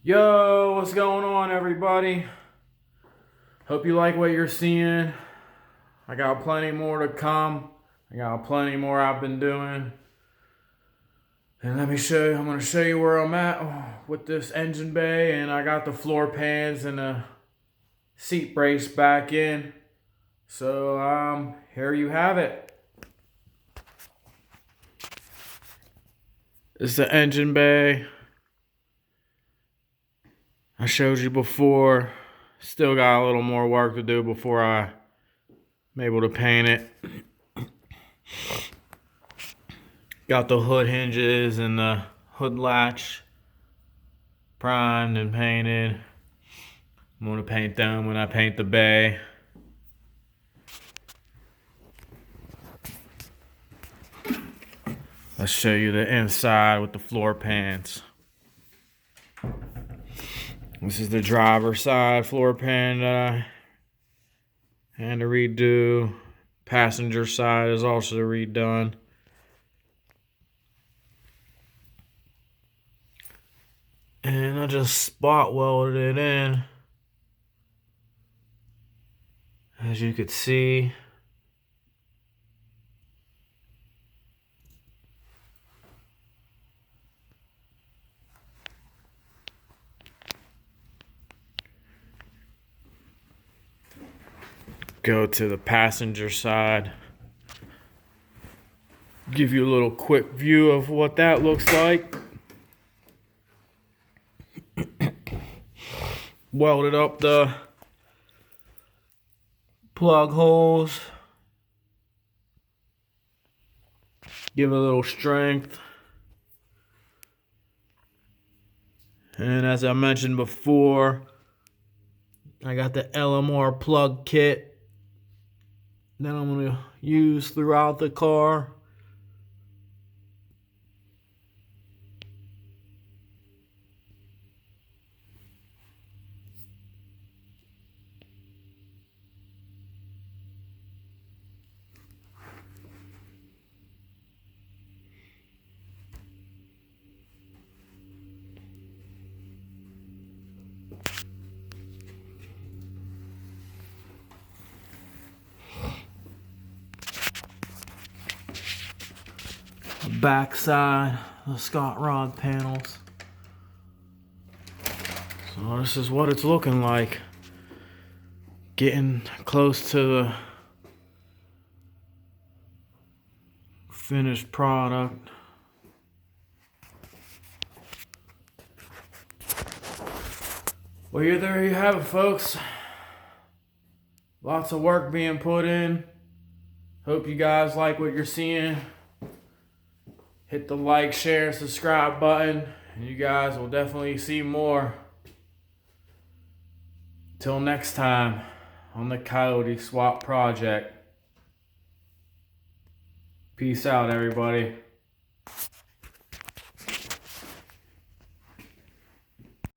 Yo, what's going on, everybody? Hope you like what you're seeing. I got plenty more to come. I got plenty more I've been doing. And let me show you, I'm going to show you where I'm at with this engine bay. And I got the floor pans and the seat brace back in. So, here you have it. This is the engine bay. I showed you before. Still got a little more work to do before I'm able to paint it. Got the hood hinges and the hood latch primed and painted. I'm going to paint them when I paint the bay. Let's show you the inside with the floor pans. This is the driver's side floor pan that I had to redo. Passenger side is also redone. And I just spot welded it in. As you could see. Go to the passenger side. Give you a little quick view of what that looks like. Welded up the plug holes. Give it a little strength. And as I mentioned before, I got the LMR plug kit that I'm going to use throughout the car. Back side, the Scott rod panels. So this is what it's looking like. Getting close to the finished product. Well, there you have it, folks. Lots of work being put in. Hope you guys like what you're seeing. Hit the like, share, subscribe button, and you guys will definitely see more. Till next time on the Coyote Swap Project. Peace out, everybody.